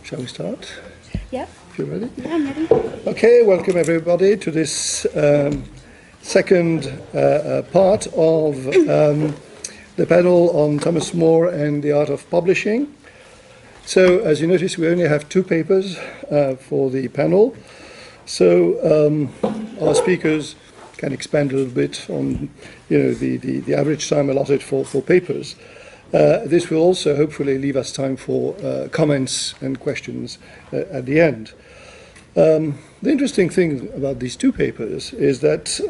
Shall we start? Yeah. If you're ready? Yeah, I'm ready. Okay, welcome everybody to this second part of the panel on Thomas More and the art of publishing. So, as you notice, we only have two papers for the panel. So, our speakers can expand a little bit on, the average time allotted for papers. This will also hopefully leave us time for comments and questions at the end. The interesting thing about these two papers is that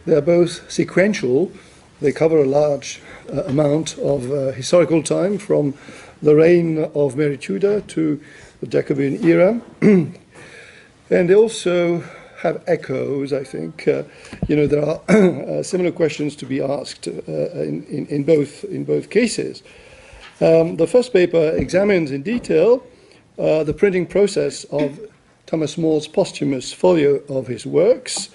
they're both sequential. They cover a large amount of historical time from the reign of Mary Tudor to the Jacobean era. And they also have echoes, I think. There are similar questions to be asked in both cases. The first paper examines in detail the printing process of Thomas More's posthumous folio of his works,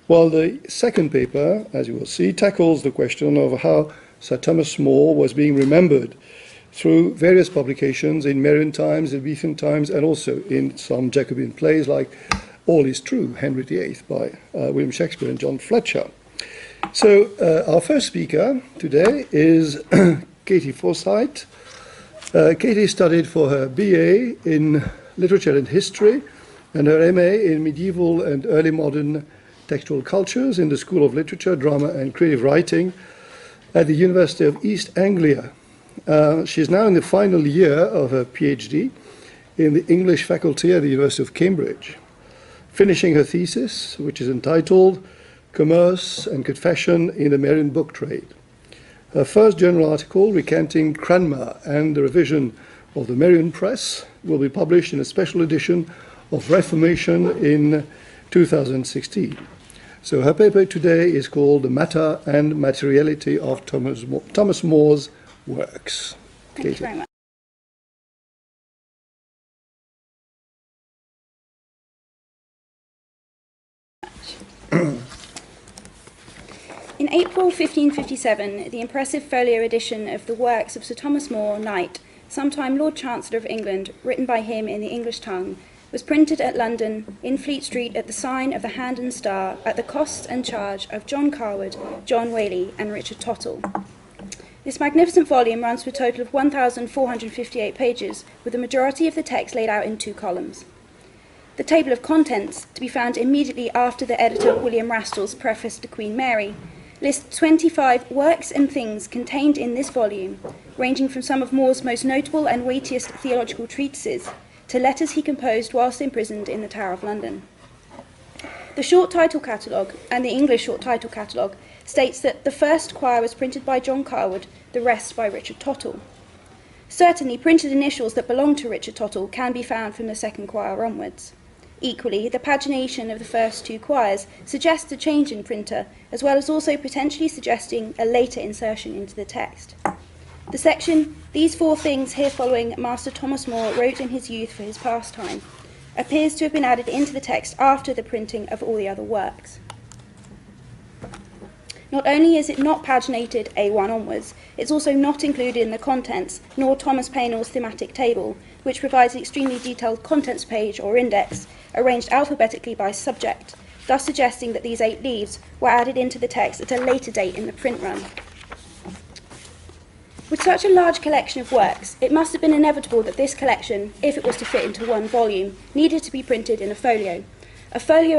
while the second paper, as you will see, tackles the question of how Sir Thomas More was being remembered through various publications in Marian times, Elizabethan times, and also in some Jacobean plays like All is True, Henry VIII, by William Shakespeare and John Fletcher. So our first speaker today is Katie Forsyth. Katie studied for her BA in Literature and History and her MA in Medieval and Early Modern Textual Cultures in the School of Literature, Drama and Creative Writing at the University of East Anglia. She is now in the final year of her PhD in the English faculty at the University of Cambridge, finishing her thesis, which is entitled Commerce and Confession in the Marian Book Trade. Her first journal article, recanting Cranmer and the revision of the Marian Press, will be published in a special edition of Reformation in 2016. So her paper today is called The Matter and Materiality of Thomas More's Works. Thank you very much. In April 1557, the impressive folio edition of the works of Sir Thomas More, Knight, sometime Lord Chancellor of England, written by him in the English tongue, was printed at London, in Fleet Street, at the sign of the Hand and Star, at the cost and charge of John Carwood, John Whaley, and Richard Tottle. This magnificent volume runs to a total of 1,458 pages, with the majority of the text laid out in two columns. The table of contents, to be found immediately after the editor William Rastall's preface to Queen Mary, lists 25 works and things contained in this volume, ranging from some of More's most notable and weightiest theological treatises to letters he composed whilst imprisoned in the Tower of London. The short title catalogue and the English short title catalogue states that the first quire was printed by John Carwood, the rest by Richard Tottle. Certainly, printed initials that belong to Richard Tottle can be found from the second quire onwards. Equally, the pagination of the first two quires suggests a change in printer, as well as also potentially suggesting a later insertion into the text. The section, "These four things here following Master Thomas More wrote in his youth for his pastime," appears to have been added into the text after the printing of all the other works. Not only is it not paginated A1 onwards, it's also not included in the contents, nor Thomas Paynell's thematic table, which provides an extremely detailed contents page or index, arranged alphabetically by subject, thus suggesting that these 8 leaves were added into the text at a later date in the print run. With such a large collection of works, it must have been inevitable that this collection, if it was to fit into one volume, needed to be printed in a folio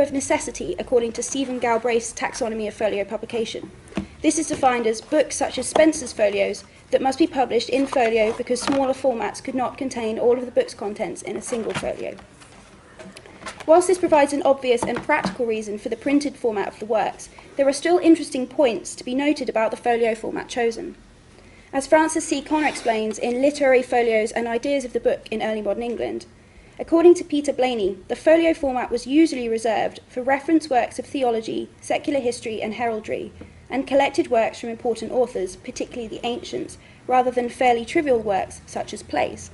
of necessity according to Stephen Galbraith's taxonomy of folio publication. This is defined as books such as Spencer's folios that must be published in folio because smaller formats could not contain all of the book's contents in a single folio. Whilst this provides an obvious and practical reason for the printed format of the works, there are still interesting points to be noted about the folio format chosen. As Francis C. Connor explains in Literary Folios and Ideas of the Book in Early Modern England, according to Peter Blaney, the folio format was usually reserved for reference works of theology, secular history and heraldry, and collected works from important authors, particularly the ancients, rather than fairly trivial works such as plays.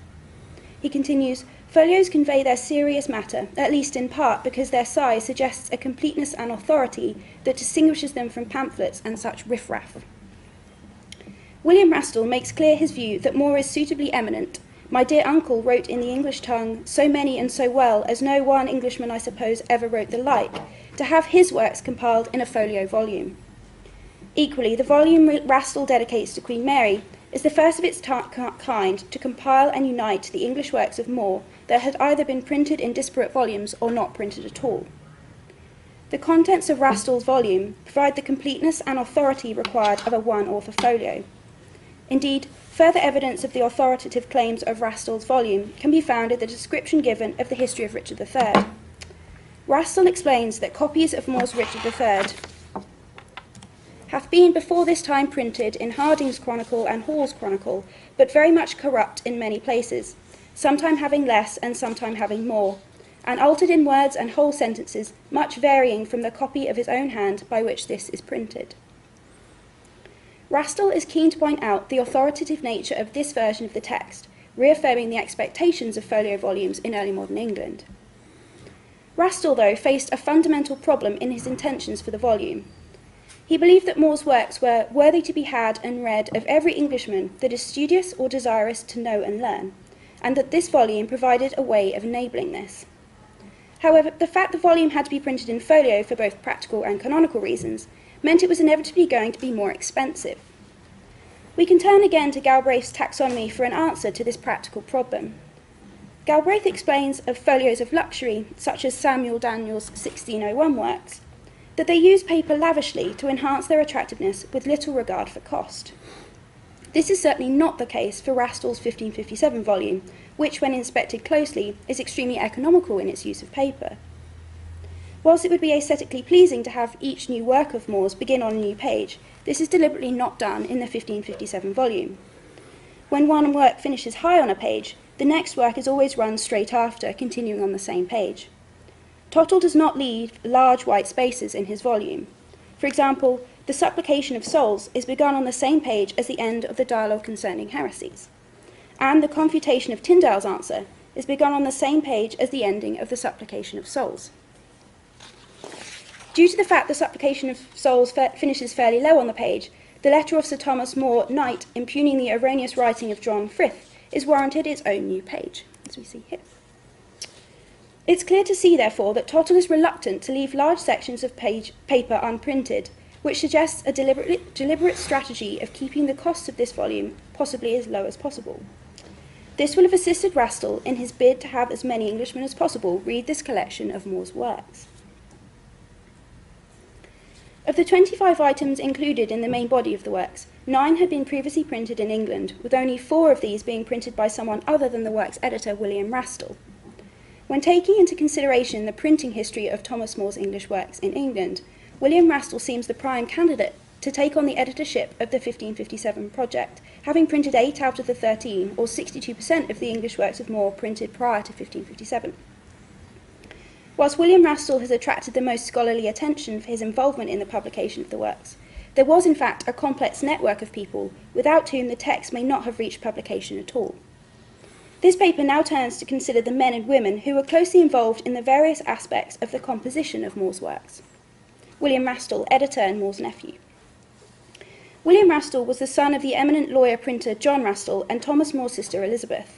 He continues, folios convey their serious matter, at least in part because their size suggests a completeness and authority that distinguishes them from pamphlets and such riffraff. William Rastall makes clear his view that More is suitably eminent, My dear uncle wrote in the English tongue so many and so well as no one Englishman, I suppose, ever wrote the like, to have his works compiled in a folio volume. Equally, the volume Rastall dedicates to Queen Mary is the first of its kind to compile and unite the English works of More that had either been printed in disparate volumes or not printed at all. The contents of Rastall's volume provide the completeness and authority required of a one-author folio. Indeed, further evidence of the authoritative claims of Rastall's volume can be found in the description given of the history of Richard III. Rastall explains that copies of More's Richard III hath been before this time printed in Harding's Chronicle and Hall's Chronicle, but very much corrupt in many places, sometime having less and sometime having more, and altered in words and whole sentences, much varying from the copy of his own hand by which this is printed. Rastall is keen to point out the authoritative nature of this version of the text, reaffirming the expectations of folio volumes in early modern England. Rastall, though, faced a fundamental problem in his intentions for the volume. He believed that More's works were worthy to be had and read of every Englishman that is studious or desirous to know and learn, and that this volume provided a way of enabling this. However, the fact the volume had to be printed in folio for both practical and canonical reasons meant it was inevitably going to be more expensive. We can turn again to Galbraith's taxonomy for an answer to this practical problem. Galbraith explains of folios of luxury, such as Samuel Daniel's 1601 works, that they use paper lavishly to enhance their attractiveness with little regard for cost. This is certainly not the case for Rastall's 1557 volume, which, when inspected closely, is extremely economical in its use of paper. Whilst it would be aesthetically pleasing to have each new work of More's begin on a new page, this is deliberately not done in the 1557 volume. When one work finishes high on a page, the next work is always run straight after, continuing on the same page. Tottle does not leave large white spaces in his volume. For example, the Supplication of Souls is begun on the same page as the end of the Dialogue Concerning Heresies, and the Confutation of Tyndale's Answer is begun on the same page as the ending of the Supplication of Souls. Due to the fact the Supplication of Souls finishes fairly low on the page, the letter of Sir Thomas More, Knight, impugning the erroneous writing of John Frith, is warranted its own new page, as we see here. It's clear to see, therefore, that Tottle is reluctant to leave large sections of paper unprinted, which suggests a deliberate strategy of keeping the costs of this volume possibly as low as possible. This will have assisted Rastall in his bid to have as many Englishmen as possible read this collection of More's works. Of the 25 items included in the main body of the works, 9 had been previously printed in England, with only 4 of these being printed by someone other than the work's editor, William Rastall. When taking into consideration the printing history of Thomas More's English works in England, William Rastall seems the prime candidate to take on the editorship of the 1557 project, having printed 8 out of the 13, or 62% of the English works of More printed prior to 1557. Whilst William Rastall has attracted the most scholarly attention for his involvement in the publication of the works, there was in fact a complex network of people without whom the text may not have reached publication at all. This paper now turns to consider the men and women who were closely involved in the various aspects of the composition of More's works. William Rastall, editor and More's nephew. William Rastall was the son of the eminent lawyer-printer John Rastall and Thomas More's sister Elizabeth.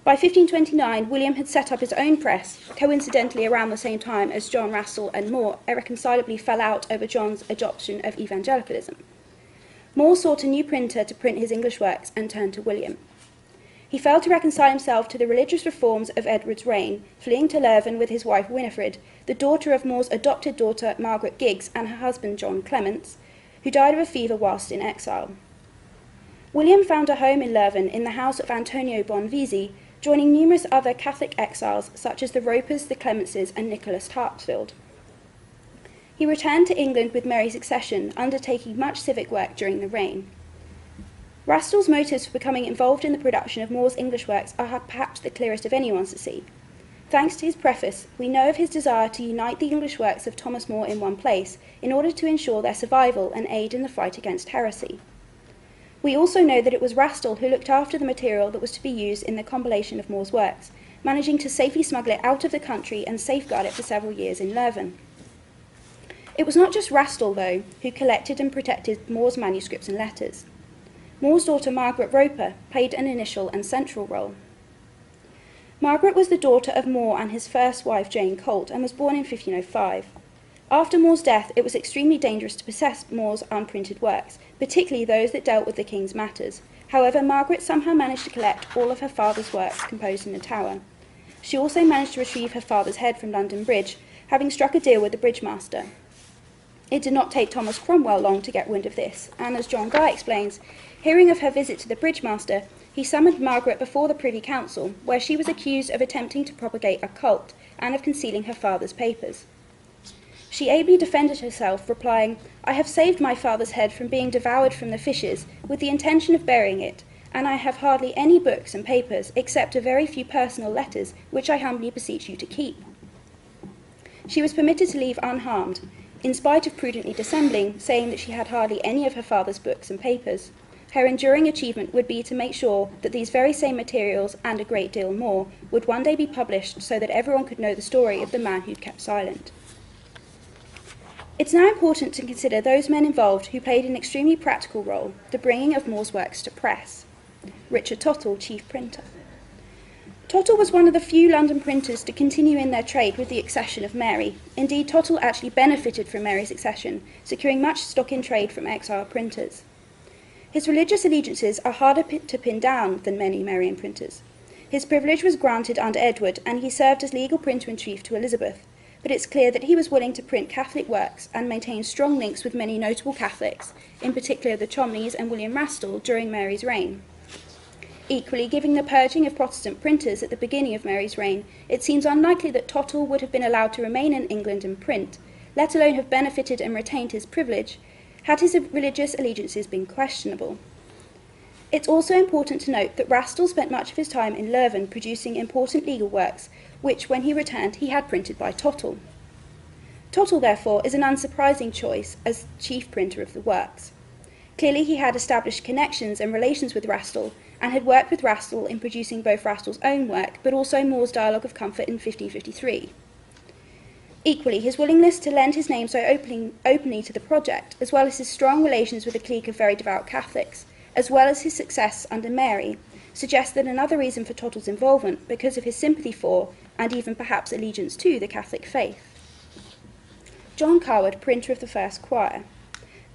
By 1529, William had set up his own press, coincidentally around the same time as John Rastall and More irreconcilably fell out over John's adoption of evangelicalism. More sought a new printer to print his English works and turned to William. He failed to reconcile himself to the religious reforms of Edward's reign, fleeing to Leuven with his wife Winifred, the daughter of More's adopted daughter Margaret Giggs and her husband John Clements, who died of a fever whilst in exile. William found a home in Leuven in the house of Antonio Bonvisi, joining numerous other Catholic exiles such as the Ropers, the Clementses and Nicholas Hartsfield. He returned to England with Mary's accession, undertaking much civic work during the reign. Rastall's motives for becoming involved in the production of More's English works are perhaps the clearest of anyone's to see. Thanks to his preface, we know of his desire to unite the English works of Thomas More in one place in order to ensure their survival and aid in the fight against heresy. We also know that it was Rastall who looked after the material that was to be used in the compilation of More's works, managing to safely smuggle it out of the country and safeguard it for several years in Leuven. It was not just Rastall, though, who collected and protected More's manuscripts and letters. More's daughter Margaret Roper played an initial and central role. Margaret was the daughter of More and his first wife Jane Colt, and was born in 1505. After More's death, it was extremely dangerous to possess More's unprinted works, particularly those that dealt with the king's matters. However, Margaret somehow managed to collect all of her father's works composed in the Tower. She also managed to retrieve her father's head from London Bridge, having struck a deal with the bridge master. It did not take Thomas Cromwell long to get wind of this, and as John Guy explains, hearing of her visit to the bridge master, he summoned Margaret before the Privy Council, where she was accused of attempting to propagate a cult and of concealing her father's papers. She ably defended herself, replying, "I have saved my father's head from being devoured from the fishes with the intention of burying it, and I have hardly any books and papers except a very few personal letters, which I humbly beseech you to keep." She was permitted to leave unharmed, in spite of prudently dissembling, saying that she had hardly any of her father's books and papers. Her enduring achievement would be to make sure that these very same materials, and a great deal more, would one day be published so that everyone could know the story of the man who'd kept silent. It's now important to consider those men involved who played an extremely practical role, the bringing of More's works to press. Richard Tottle, chief printer. Tottle was one of the few London printers to continue in their trade with the accession of Mary. Indeed, Tottle actually benefited from Mary's accession, securing much stock in trade from exile printers. His religious allegiances are harder to pin down than many Marian printers. His privilege was granted under Edward, and he served as legal printer-in-chief to Elizabeth, but it's clear that he was willing to print Catholic works and maintain strong links with many notable Catholics, in particular the Cholmleys and William Rastell, during Mary's reign. Equally, given the purging of Protestant printers at the beginning of Mary's reign, it seems unlikely that Tottle would have been allowed to remain in England and print, let alone have benefited and retained his privilege, had his religious allegiances been questionable. It's also important to note that Rastell spent much of his time in Leuven producing important legal works, which, when he returned, he had printed by Tottle. Tottle, therefore, is an unsurprising choice as chief printer of the works. Clearly, he had established connections and relations with Rastell, and had worked with Rastell in producing both Rastell's own work, but also More's Dialogue of Comfort in 1553. Equally, his willingness to lend his name so openly to the project, as well as his strong relations with a clique of very devout Catholics, as well as his success under Mary, suggests that another reason for Tottle's involvement, because of his sympathy for, and even perhaps allegiance to, the Catholic faith. John Carwood, printer of the first quire.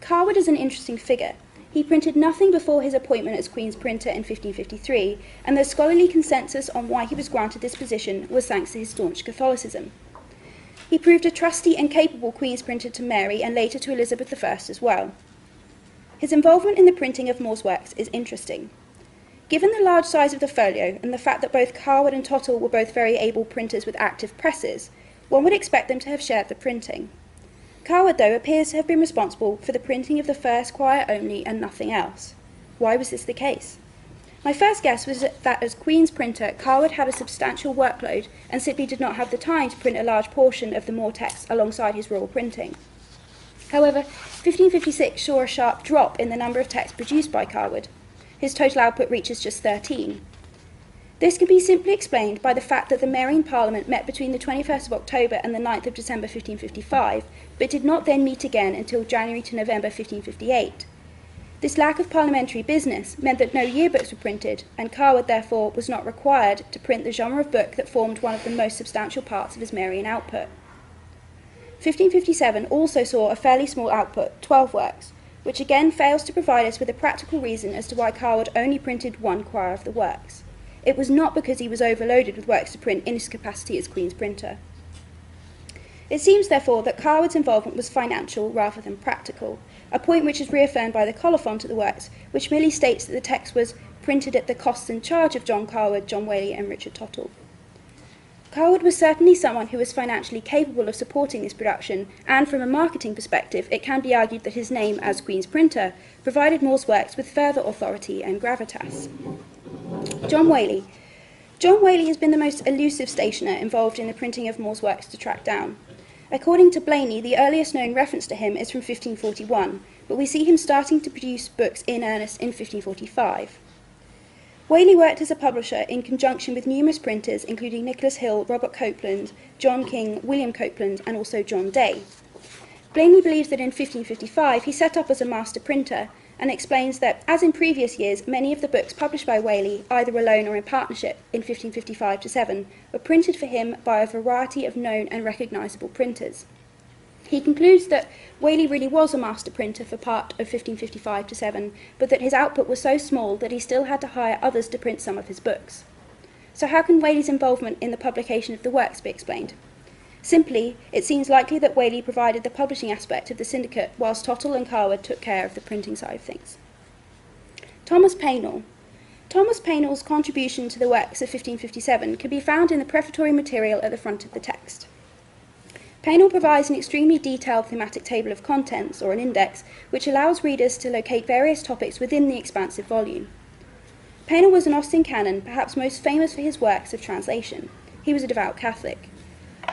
Carwood is an interesting figure. He printed nothing before his appointment as Queen's printer in 1553, and the scholarly consensus on why he was granted this position was thanks to his staunch Catholicism. He proved a trusty and capable Queen's printer to Mary and later to Elizabeth I as well. His involvement in the printing of More's works is interesting. Given the large size of the folio and the fact that both Carwood and Tottle were both very able printers with active presses, one would expect them to have shared the printing. Carwood, though, appears to have been responsible for the printing of the first quire only and nothing else. Why was this the case? My first guess was that as Queen's printer, Carwood had a substantial workload and simply did not have the time to print a large portion of the More text alongside his royal printing. However, 1556 saw a sharp drop in the number of texts produced by Carwood. His total output reaches just 13. This can be simply explained by the fact that the Marian Parliament met between the 21st of October and the 9th of December 1555, but did not then meet again until January to November 1558. This lack of parliamentary business meant that no yearbooks were printed, and Carwood therefore was not required to print the genre of book that formed one of the most substantial parts of his Marian output. 1557 also saw a fairly small output, 12 works, which again fails to provide us with a practical reason as to why Carwood only printed one quire of the works. It was not because he was overloaded with works to print in his capacity as Queen's printer. It seems, therefore, that Carwood's involvement was financial rather than practical, a point which is reaffirmed by the colophon of the works, which merely states that the text was printed at the costs and charge of John Carwood, John Whaley and Richard Tottle. Carwood was certainly someone who was financially capable of supporting this production, and from a marketing perspective, it can be argued that his name as Queen's printer provided More's works with further authority and gravitas. John Whaley. John Whaley has been the most elusive stationer involved in the printing of More's works to track down. According to Blayney, the earliest known reference to him is from 1541, but we see him starting to produce books in earnest in 1545. Whaley worked as a publisher in conjunction with numerous printers, including Nicholas Hill, Robert Copeland, John King, William Copeland, and also John Day. Blayney believes that in 1555 he set up as a master printer, and explains that, as in previous years, many of the books published by Whaley, either alone or in partnership in 1555-7, were printed for him by a variety of known and recognisable printers. He concludes that Whaley really was a master printer for part of 1555-7, but that his output was so small that he still had to hire others to print some of his books. So how can Whaley's involvement in the publication of the works be explained? Simply, it seems likely that Whaley provided the publishing aspect of the syndicate, whilst Tottle and Carwood took care of the printing side of things. Thomas Paynell. Thomas Paynell's contribution to the works of 1557 can be found in the prefatory material at the front of the text. Paynell provides an extremely detailed thematic table of contents, or an index, which allows readers to locate various topics within the expansive volume. Paynell was an Austin canon, perhaps most famous for his works of translation. He was a devout Catholic.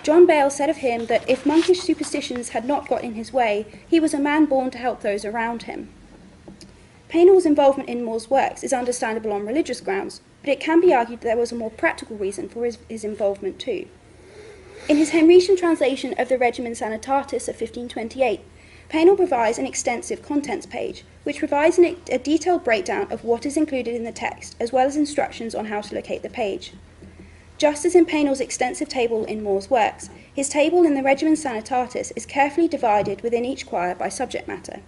John Bale said of him that if monkish superstitions had not got in his way, he was a man born to help those around him. Paynell's involvement in More's works is understandable on religious grounds, but it can be argued that there was a more practical reason for his involvement too. In his Henrician translation of the Regimen Sanitatis of 1528, Paynell provides an extensive contents page, which provides a detailed breakdown of what is included in the text, as well as instructions on how to locate the page. Just as in Paynell's extensive table in More's works, his table in the Regimen Sanitatis is carefully divided within each quire by subject matter.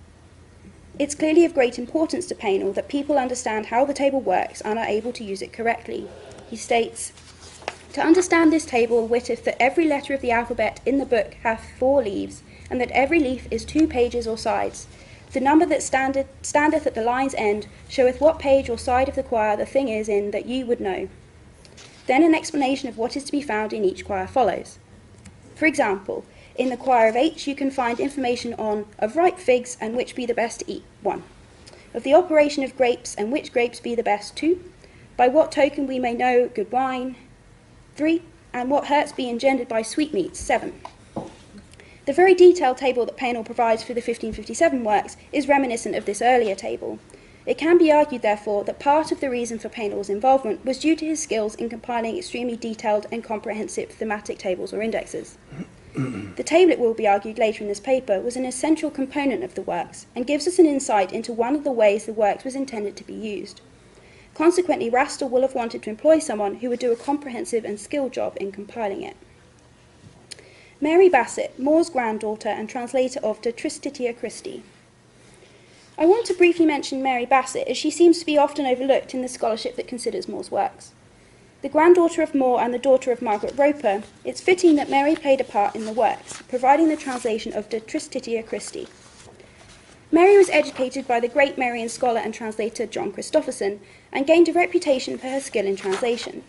It's clearly of great importance to Paynell that people understand how the table works and are able to use it correctly. He states, "To understand this table witteth that every letter of the alphabet in the book hath 4 leaves, and that every leaf is 2 pages or sides. The number that standeth at the line's end showeth what page or side of the quire the thing is in that ye would know." Then an explanation of what is to be found in each quire follows. For example, in the quire of H you can find information on of ripe figs and which be the best to eat, 1. Of the operation of grapes and which grapes be the best, 2. By what token we may know good wine, 3. And what hurts be engendered by sweetmeats, 7. The very detailed table that Paynell provides for the 1557 works is reminiscent of this earlier table. It can be argued, therefore, that part of the reason for Paynell's involvement was due to his skills in compiling extremely detailed and comprehensive thematic tables or indexes. The table, it will be argued later in this paper, was an essential component of the works and gives us an insight into one of the ways the works was intended to be used. Consequently, Rastall will have wanted to employ someone who would do a comprehensive and skilled job in compiling it. Mary Bassett, More's granddaughter and translator of De Tristitia Christi. I want to briefly mention Mary Bassett, as she seems to be often overlooked in the scholarship that considers More's works. The granddaughter of More and the daughter of Margaret Roper, it's fitting that Mary played a part in the works, providing the translation of De Tristitia Christi. Mary was educated by the great Marian scholar and translator John Christopherson, and gained a reputation for her skill in translation.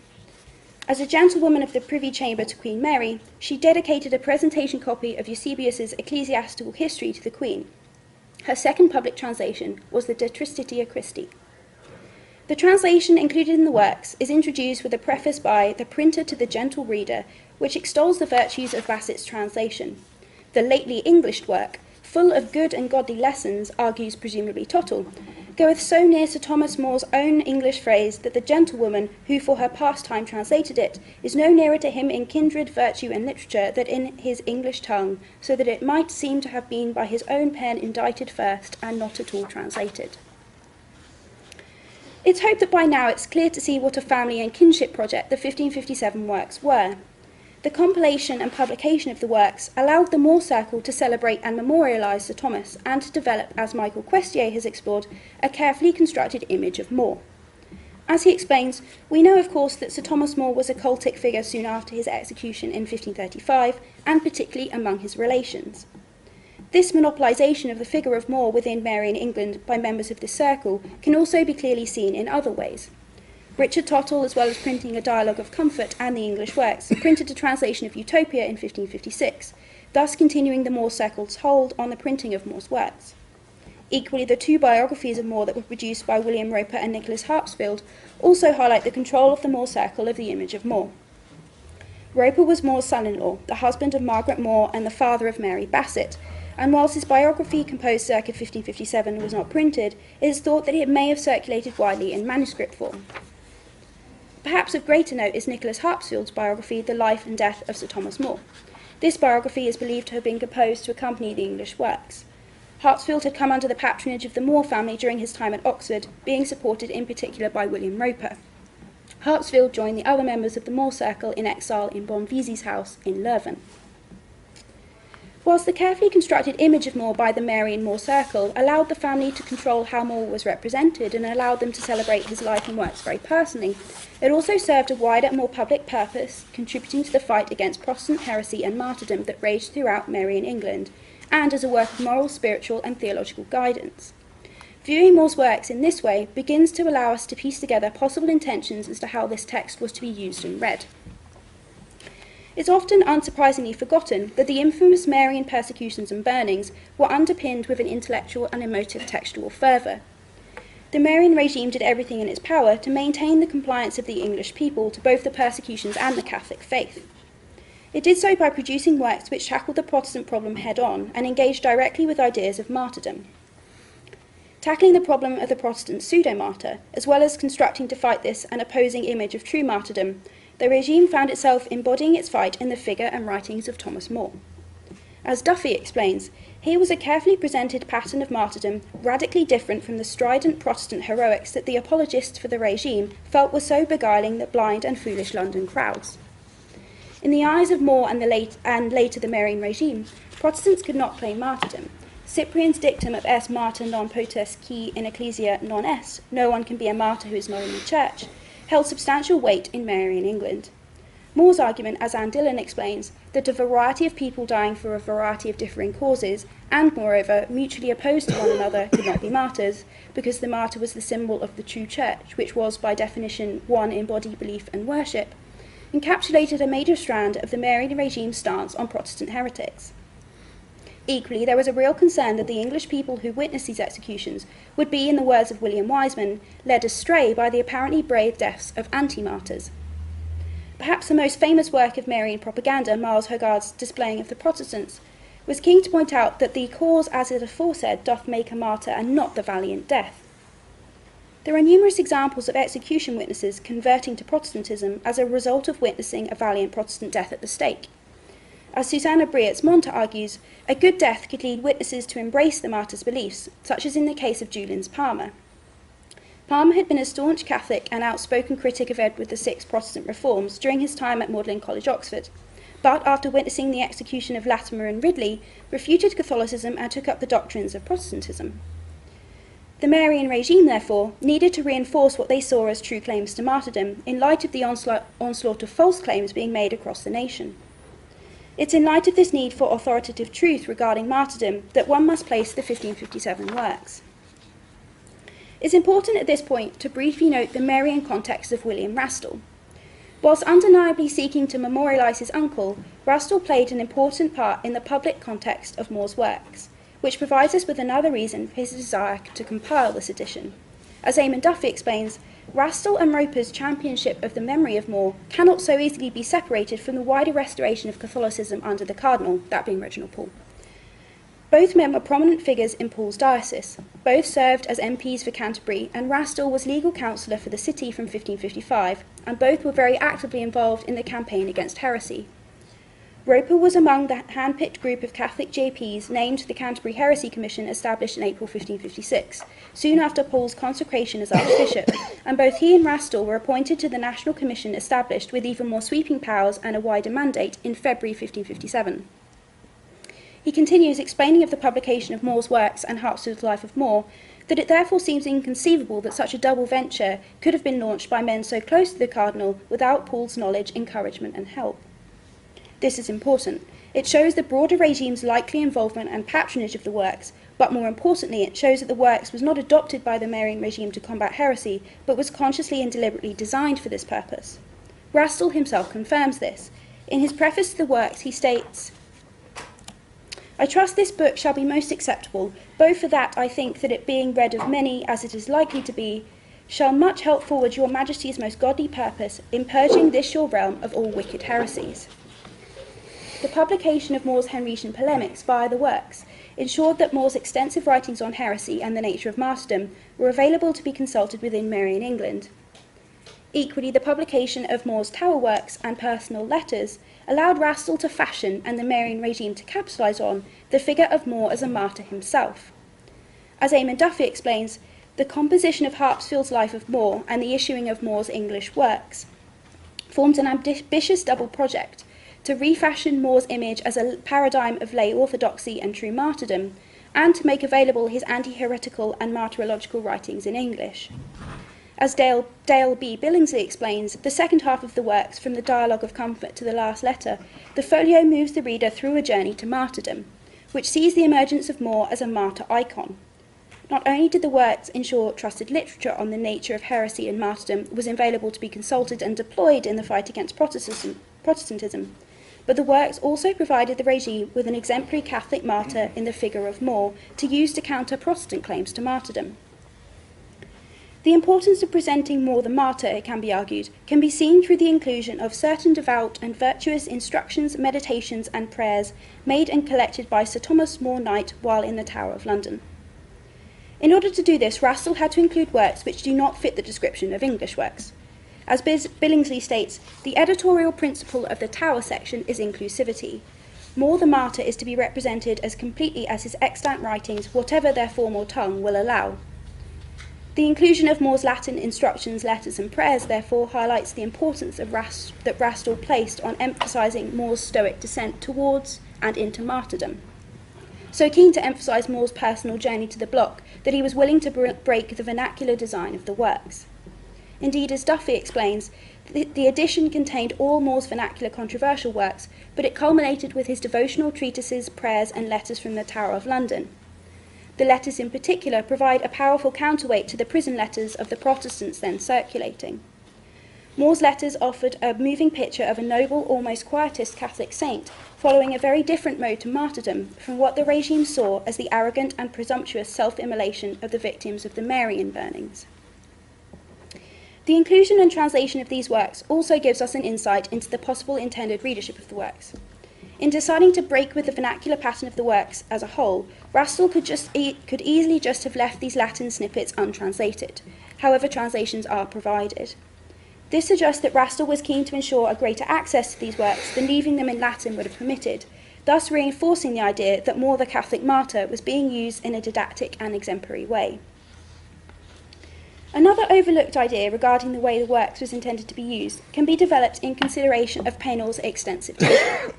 As a gentlewoman of the Privy Chamber to Queen Mary, she dedicated a presentation copy of Eusebius's Ecclesiastical History to the Queen. Her second public translation was the De Tristitia Christi. The translation included in the works is introduced with a preface by the printer to the gentle reader, which extols the virtues of Bassett's translation. The lately Englished work, full of good and godly lessons, argues presumably Tottle, goeth so near Sir Thomas More's own English phrase that the gentlewoman, who for her pastime translated it, is no nearer to him in kindred, virtue, and literature than in his English tongue, so that it might seem to have been by his own pen indited first, and not at all translated. It's hoped that by now it's clear to see what a family and kinship project the 1557 works were. The compilation and publication of the works allowed the More Circle to celebrate and memorialise Sir Thomas and to develop, as Michael Questier has explored, a carefully constructed image of More. As he explains, we know of course that Sir Thomas More was a cultic figure soon after his execution in 1535, and particularly among his relations. This monopolisation of the figure of More within Marian England by members of this circle can also be clearly seen in other ways. Richard Tottle, as well as printing a Dialogue of Comfort and the English works, printed a translation of Utopia in 1556, thus continuing the More Circle's hold on the printing of More's works. Equally, the 2 biographies of More that were produced by William Roper and Nicholas Harpsfield also highlight the control of the More Circle of the image of More. Roper was More's son-in-law, the husband of Margaret More and the father of Mary Bassett, and whilst his biography, composed circa 1557, was not printed, it is thought that it may have circulated widely in manuscript form. Perhaps of greater note is Nicholas Harpsfield's biography, The Life and Death of Sir Thomas More. This biography is believed to have been composed to accompany the English works. Hartsfield had come under the patronage of the More family during his time at Oxford, being supported in particular by William Roper. Hartsfield joined the other members of the More circle in exile in Bonvisi's house in Leuven. Whilst the carefully constructed image of More by the Mary and More circle allowed the family to control how More was represented and allowed them to celebrate his life and works very personally, it also served a wider and more public purpose, contributing to the fight against Protestant heresy and martyrdom that raged throughout Marian England, and as a work of moral, spiritual and theological guidance. Viewing More's works in this way begins to allow us to piece together possible intentions as to how this text was to be used and read. It's often unsurprisingly forgotten that the infamous Marian persecutions and burnings were underpinned with an intellectual and emotive textual fervour. The Marian regime did everything in its power to maintain the compliance of the English people to both the persecutions and the Catholic faith. It did so by producing works which tackled the Protestant problem head-on and engaged directly with ideas of martyrdom. Tackling the problem of the Protestant pseudo-martyr, as well as constructing to fight this an opposing image of true martyrdom, the regime found itself embodying its fight in the figure and writings of Thomas More. As Duffy explains, here was a carefully presented pattern of martyrdom radically different from the strident Protestant heroics that the apologists for the regime felt were so beguiling the blind and foolish London crowds. In the eyes of More and later the Marian regime, Protestants could not claim martyrdom. Cyprian's dictum of est martyr non potest qui in ecclesia non est, no one can be a martyr who is not in the church, held substantial weight in Marian England. More's argument, as Anne Dillon explains, that a variety of people dying for a variety of differing causes, and moreover mutually opposed to one another, could not be martyrs, because the martyr was the symbol of the true church, which was by definition one in body, belief and worship, encapsulated a major strand of the Marian regime's stance on Protestant heretics. Equally, there was a real concern that the English people who witnessed these executions would be, in the words of William Wiseman, led astray by the apparently brave deaths of anti-martyrs. Perhaps the most famous work of Marian propaganda, Miles Hogarth's Displaying of the Protestants, was keen to point out that the cause as it aforesaid doth make a martyr and not the valiant death. There are numerous examples of execution witnesses converting to Protestantism as a result of witnessing a valiant Protestant death at the stake. As Susanna Brietz-Monta argues, a good death could lead witnesses to embrace the martyr's beliefs, such as in the case of Julian's Palmer. Palmer had been a staunch Catholic and outspoken critic of Edward VI's Protestant reforms during his time at Magdalen College, Oxford, but after witnessing the execution of Latimer and Ridley, refuted Catholicism and took up the doctrines of Protestantism. The Marian regime, therefore, needed to reinforce what they saw as true claims to martyrdom in light of the onslaught of false claims being made across the nation. It's in light of this need for authoritative truth regarding martyrdom that one must place the 1557 works. It's important at this point to briefly note the Marian context of William Rastell. Whilst undeniably seeking to memorialise his uncle, Rastell played an important part in the public context of More's works, which provides us with another reason for his desire to compile this edition. As Eamon Duffy explains, Rastell and Roper's championship of the memory of More cannot so easily be separated from the wider restoration of Catholicism under the Cardinal, that being Reginald Pole. Both men were prominent figures in Pole's diocese. Both served as MPs for Canterbury, and Rastell was legal councillor for the city from 1555, and both were very actively involved in the campaign against heresy. Roper was among the hand-picked group of Catholic JPs named the Canterbury Heresy Commission established in April 1556, soon after Pole's consecration as Archbishop, and both he and Rastell were appointed to the National Commission established with even more sweeping powers and a wider mandate in February 1557. He continues, explaining of the publication of More's works and Hartsfield's Life of More, that it therefore seems inconceivable that such a double venture could have been launched by men so close to the Cardinal without Pole's knowledge, encouragement and help. This is important. It shows the broader regime's likely involvement and patronage of the works, but more importantly, it shows that the works was not adopted by the Marian regime to combat heresy, but was consciously and deliberately designed for this purpose. Rastell himself confirms this. In his preface to the works, he states, "I trust this book shall be most acceptable, both for that I think that it being read of many, as it is likely to be, shall much help forward your Majesty's most godly purpose in purging this your realm of all wicked heresies." The publication of More's Henrician polemics via the works ensured that More's extensive writings on heresy and the nature of martyrdom were available to be consulted within Marian England. Equally, the publication of More's Tower works and personal letters allowed Rastell to fashion, and the Marian regime to capitalise on, the figure of More as a martyr himself. As Eamon Duffy explains, the composition of Harpsfield's Life of Moore and the issuing of Moore's English works formed an ambitious double project to refashion Moore's image as a paradigm of lay orthodoxy and true martyrdom, and to make available his anti-heretical and martyrological writings in English. As Dale B. Billingsley explains, the second half of the works, from the Dialogue of Comfort to the Last Letter, the folio moves the reader through a journey to martyrdom, which sees the emergence of Moore as a martyr icon. Not only did the works ensure trusted literature on the nature of heresy and martyrdom was available to be consulted and deployed in the fight against Protestantism, but the works also provided the regime with an exemplary Catholic martyr in the figure of Moore to use to counter Protestant claims to martyrdom. The importance of presenting Moore the martyr, it can be argued, can be seen through the inclusion of certain devout and virtuous instructions, meditations and prayers made and collected by Sir Thomas More Knight while in the Tower of London. In order to do this, Rastall had to include works which do not fit the description of English works. As Billingsley states, the editorial principle of the Tower section is inclusivity. More the martyr is to be represented as completely as his extant writings, whatever their form or tongue, will allow. The inclusion of Moore's Latin instructions, letters and prayers, therefore, highlights the importance of that Rastall placed on emphasising Moore's Stoic descent towards and into martyrdom. So keen to emphasise Moore's personal journey to the block that he was willing to break the vernacular design of the works. Indeed, as Duffy explains, the edition contained all Moore's vernacular controversial works, but it culminated with his devotional treatises, prayers and letters from the Tower of London. The letters in particular provide a powerful counterweight to the prison letters of the Protestants then circulating. Moore's letters offered a moving picture of a noble, almost quietist Catholic saint, following a very different mode to martyrdom from what the regime saw as the arrogant and presumptuous self-immolation of the victims of the Marian burnings. The inclusion and translation of these works also gives us an insight into the possible intended readership of the works. In deciding to break with the vernacular pattern of the works as a whole, Rastall could easily just have left these Latin snippets untranslated. However, translations are provided. This suggests that Rastall was keen to ensure a greater access to these works than leaving them in Latin would have permitted, thus reinforcing the idea that More the Catholic Martyr was being used in a didactic and exemplary way. Another overlooked idea regarding the way the works was intended to be used can be developed in consideration of Paynell's extensive table.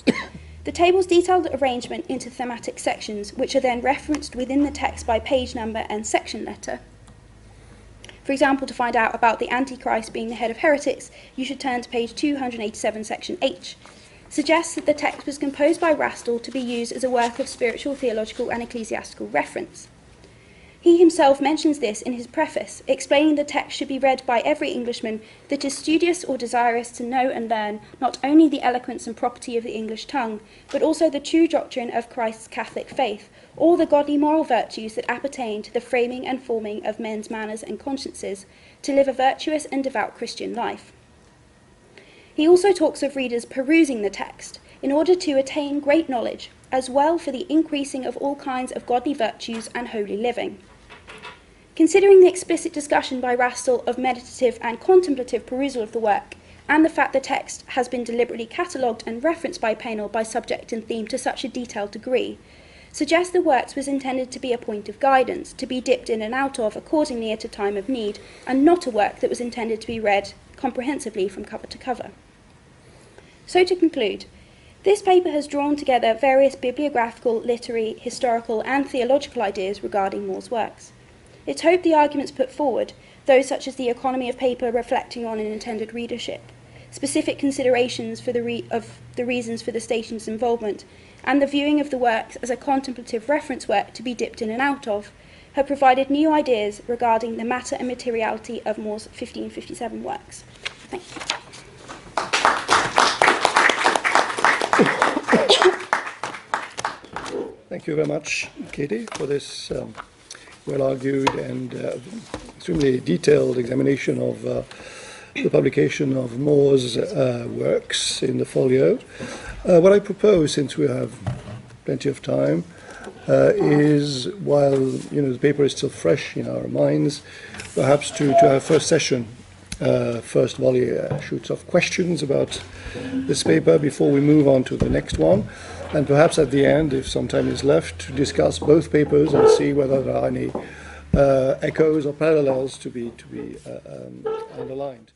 The table's detailed arrangement into thematic sections, which are then referenced within the text by page number and section letter. For example, to find out about the Antichrist being the head of heretics, you should turn to page 287, section H, suggests that the text was composed by Rastall to be used as a work of spiritual, theological and ecclesiastical reference. He himself mentions this in his preface, explaining the text should be read by every Englishman that is studious or desirous to know and learn not only the eloquence and property of the English tongue, but also the true doctrine of Christ's Catholic faith, all the godly moral virtues that appertain to the framing and forming of men's manners and consciences, to live a virtuous and devout Christian life. He also talks of readers perusing the text in order to attain great knowledge, as well for the increasing of all kinds of godly virtues and holy living. Considering the explicit discussion by Rastall of meditative and contemplative perusal of the work, and the fact the text has been deliberately catalogued and referenced by Paynell by subject and theme to such a detailed degree, suggests the works was intended to be a point of guidance, to be dipped in and out of accordingly at a time of need, and not a work that was intended to be read comprehensively from cover to cover. So to conclude, this paper has drawn together various bibliographical, literary, historical and theological ideas regarding Moore's works. It's hoped the arguments put forward, those such as the economy of paper reflecting on an intended readership, specific considerations for the reasons for the station's involvement, and the viewing of the works as a contemplative reference work to be dipped in and out of, have provided new ideas regarding the matter and materiality of Moore's 1557 works. Thank you. Thank you very much, Katie, for this well-argued and extremely detailed examination of the publication of Moore's works in the folio. What I propose, since we have plenty of time, is, while the paper is still fresh in our minds, perhaps to have a first session first volley shoots of questions about this paper before we move on to the next one. And perhaps at the end, if some time is left, to discuss both papers and see whether there are any echoes or parallels to be underlined.